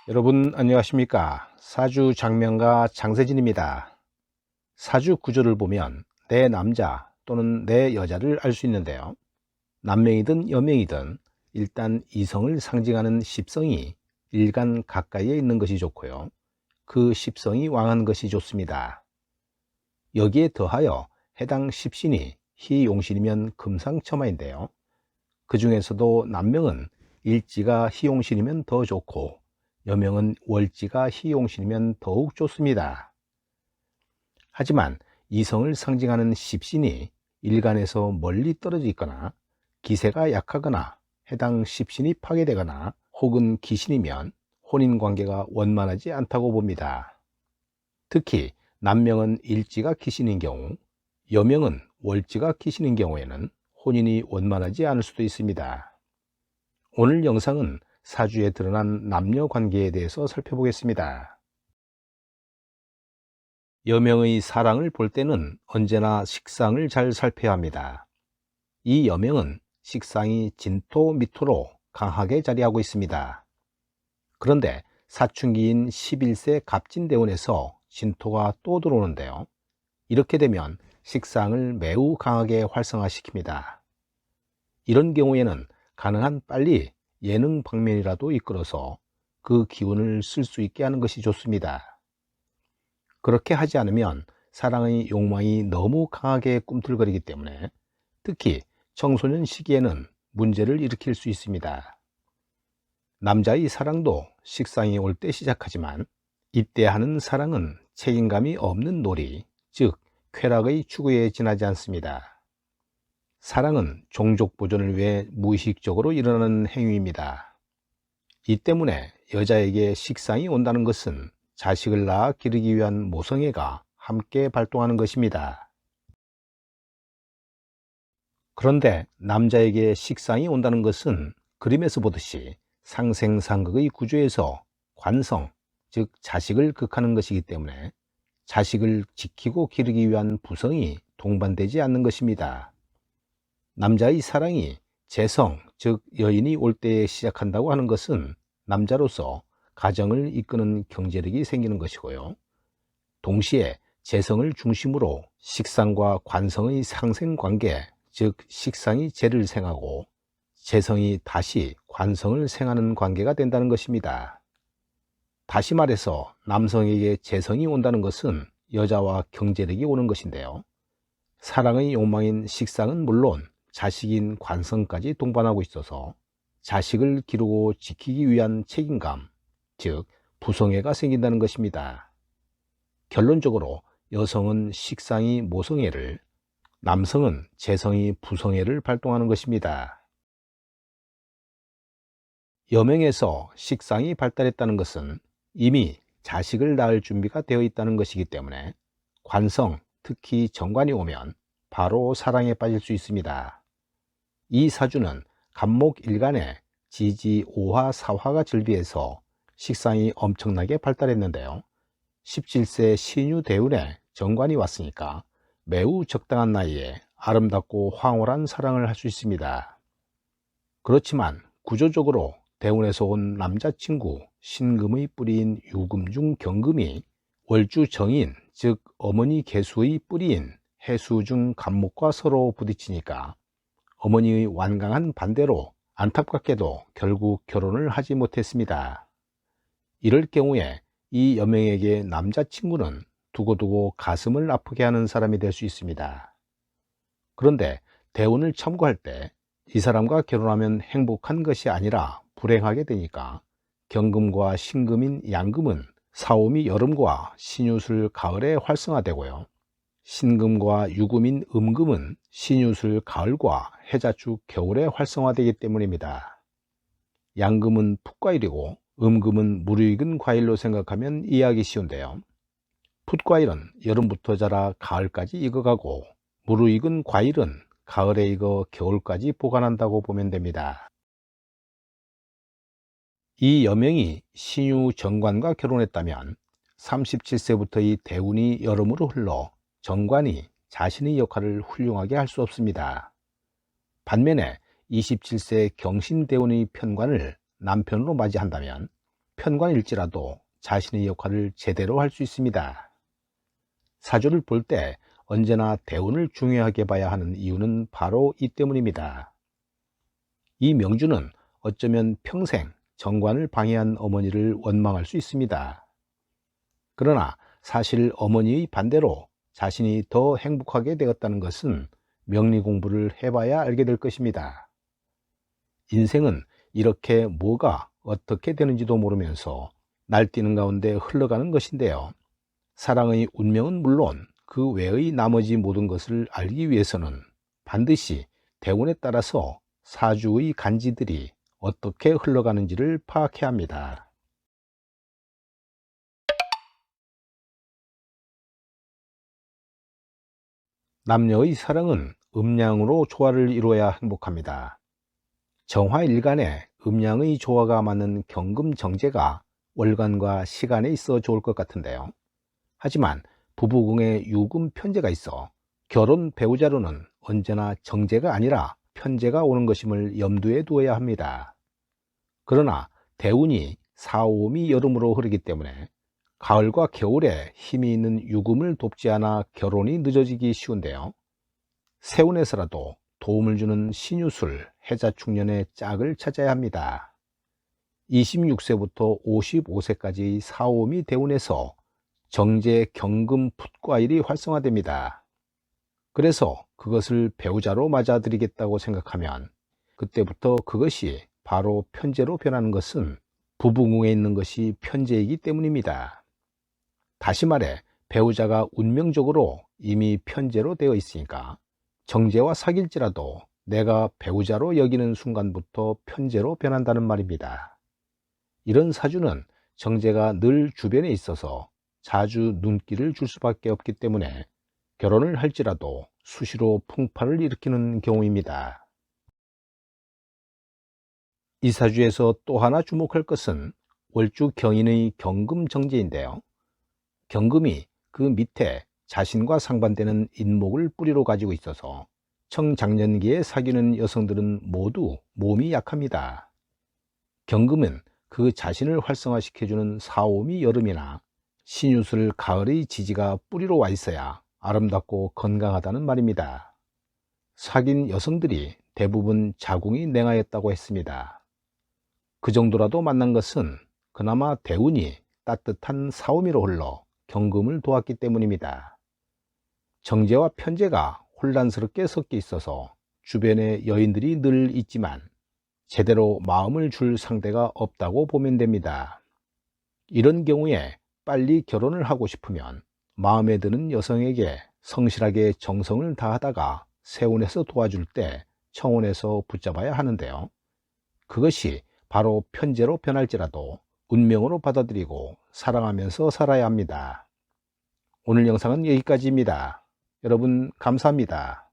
여러분 안녕하십니까? 사주 장명가 장세진입니다. 사주 구조를 보면 내 남자 또는 내 여자를 알 수 있는데요. 남명이든 여명이든 일단 이성을 상징하는 십성이 일간 가까이에 있는 것이 좋고요. 그 십성이 왕한 것이 좋습니다. 여기에 더하여 해당 십신이 희용신이면 금상첨화인데요. 그 중에서도 남명은 일지가 희용신이면 더 좋고 여명은 월지가 희용신이면 더욱 좋습니다. 하지만 이성을 상징하는 십신이 일간에서 멀리 떨어져 있거나 기세가 약하거나 해당 십신이 파괴되거나 혹은 기신이면 혼인관계가 원만하지 않다고 봅니다. 특히 남명은 일지가 기신인 경우, 여명은 월지가 기신인 경우에는 혼인이 원만하지 않을 수도 있습니다. 오늘 영상은 사주에 드러난 남녀 관계에 대해서 살펴보겠습니다. 여명의 사랑을 볼 때는 언제나 식상을 잘 살펴야 합니다. 이 여명은 식상이 진토, 미토로 강하게 자리하고 있습니다. 그런데 사춘기인 11세 갑진대운에서 진토가 또 들어오는데요. 이렇게 되면 식상을 매우 강하게 활성화시킵니다. 이런 경우에는 가능한 빨리 예능 방면이라도 이끌어서 그 기운을 쓸 수 있게 하는 것이 좋습니다. 그렇게 하지 않으면 사랑의 욕망이 너무 강하게 꿈틀거리기 때문에 특히 청소년 시기에는 문제를 일으킬 수 있습니다. 남자의 사랑도 식상이 올 때 시작하지만 이때 하는 사랑은 책임감이 없는 놀이, 즉 쾌락의 추구에 지나지 않습니다. 사랑은 종족 보존을 위해 무의식적으로 일어나는 행위입니다. 이 때문에 여자에게 식상이 온다는 것은 자식을 낳아 기르기 위한 모성애가 함께 발동하는 것입니다. 그런데 남자에게 식상이 온다는 것은 그림에서 보듯이 상생상극의 구조에서 관성, 즉 자식을 극하는 것이기 때문에 자식을 지키고 기르기 위한 부성이 동반되지 않는 것입니다. 남자의 사랑이 재성, 즉 여인이 올 때에 시작한다고 하는 것은 남자로서 가정을 이끄는 경제력이 생기는 것이고요. 동시에 재성을 중심으로 식상과 관성의 상생관계, 즉 식상이 재를 생하고 재성이 다시 관성을 생하는 관계가 된다는 것입니다. 다시 말해서 남성에게 재성이 온다는 것은 여자와 경제력이 오는 것인데요. 사랑의 욕망인 식상은 물론 자식인 관성까지 동반하고 있어서 자식을 기르고 지키기 위한 책임감, 즉 부성애가 생긴다는 것입니다. 결론적으로 여성은 식상이 모성애를, 남성은 재성이 부성애를 발동하는 것입니다. 여명에서 식상이 발달했다는 것은 이미 자식을 낳을 준비가 되어 있다는 것이기 때문에 관성, 특히 정관이 오면 바로 사랑에 빠질 수 있습니다. 이 사주는 갑목일간에 지지 5화, 4화가 즐비해서 식상이 엄청나게 발달했는데요. 17세 신유 대운에 정관이 왔으니까 매우 적당한 나이에 아름답고 황홀한 사랑을 할 수 있습니다. 그렇지만 구조적으로 대운에서 온 남자친구 신금의 뿌리인 유금 중 경금이 월주 정인, 즉 어머니 계수의 뿌리인 해수 중 갑목과 서로 부딪히니까 어머니의 완강한 반대로 안타깝게도 결국 결혼을 하지 못했습니다. 이럴 경우에 이 여명에게 남자친구는 두고두고 가슴을 아프게 하는 사람이 될 수 있습니다. 그런데 대운을 참고할 때 이 사람과 결혼하면 행복한 것이 아니라 불행하게 되니까 경금과 신금인 양금은 사오미 여름과 신유술 가을에 활성화되고요. 신금과 유금인 음금은 신유술 가을과 해자축 겨울에 활성화되기 때문입니다. 양금은 풋과일이고 음금은 무르익은 과일로 생각하면 이해하기 쉬운데요. 풋과일은 여름부터 자라 가을까지 익어가고 무르익은 과일은 가을에 익어 겨울까지 보관한다고 보면 됩니다. 이 여명이 신유 정관과 결혼했다면 37세부터의 대운이 여름으로 흘러 정관이 자신의 역할을 훌륭하게 할 수 없습니다. 반면에 27세 경신대운의 편관을 남편으로 맞이한다면 편관일지라도 자신의 역할을 제대로 할 수 있습니다. 사주를 볼 때 언제나 대운을 중요하게 봐야 하는 이유는 바로 이 때문입니다. 이 명주는 어쩌면 평생 정관을 방해한 어머니를 원망할 수 있습니다. 그러나 사실 어머니의 반대로 자신이 더 행복하게 되었다는 것은 명리 공부를 해봐야 알게 될 것입니다. 인생은 이렇게 뭐가 어떻게 되는지도 모르면서 날뛰는 가운데 흘러가는 것인데요. 사랑의 운명은 물론 그 외의 나머지 모든 것을 알기 위해서는 반드시 대운에 따라서 사주의 간지들이 어떻게 흘러가는지를 파악해야 합니다. 남녀의 사랑은 음양으로 조화를 이루어야 행복합니다. 정화일간에 음양의 조화가 맞는 경금정제가 월간과 시간에 있어 좋을 것 같은데요. 하지만 부부궁에 유금 편제가 있어 결혼 배우자로는 언제나 정제가 아니라 편제가 오는 것임을 염두에 두어야 합니다. 그러나 대운이 사오미 여름으로 흐르기 때문에 가을과 겨울에 힘이 있는 유금을 돕지 않아 결혼이 늦어지기 쉬운데요. 세운에서라도 도움을 주는 신유술, 해자축년의 짝을 찾아야 합니다. 26세부터 55세까지 사오미 대운에서 정제, 경금, 풋과일이 활성화됩니다. 그래서 그것을 배우자로 맞아들이겠다고 생각하면 그때부터 그것이 바로 편제로 변하는 것은 부부궁에 있는 것이 편제이기 때문입니다. 다시 말해 배우자가 운명적으로 이미 편제로 되어 있으니까 정제와 사귈지라도 내가 배우자로 여기는 순간부터 편제로 변한다는 말입니다. 이런 사주는 정제가 늘 주변에 있어서 자주 눈길을 줄 수밖에 없기 때문에 결혼을 할지라도 수시로 풍파를 일으키는 경우입니다. 이 사주에서 또 하나 주목할 것은 월주 경인의 경금 정제인데요. 경금이 그 밑에 자신과 상반되는 인목을 뿌리로 가지고 있어서 청장년기에 사귀는 여성들은 모두 몸이 약합니다. 경금은 그 자신을 활성화시켜주는 사오미 여름이나 신유술 가을의 지지가 뿌리로 와 있어야 아름답고 건강하다는 말입니다. 사귄 여성들이 대부분 자궁이 냉하였다고 했습니다. 그 정도라도 만난 것은 그나마 대운이 따뜻한 사오미로 흘러 경금을 도왔기 때문입니다. 정제와 편제가 혼란스럽게 섞여 있어서 주변에 여인들이 늘 있지만 제대로 마음을 줄 상대가 없다고 보면 됩니다. 이런 경우에 빨리 결혼을 하고 싶으면 마음에 드는 여성에게 성실하게 정성을 다하다가 세운에서 도와줄 때 청혼에서 붙잡아야 하는데요. 그것이 바로 편제로 변할지라도 운명으로 받아들이고 사랑하면서 살아야 합니다. 오늘 영상은 여기까지입니다. 여러분 감사합니다.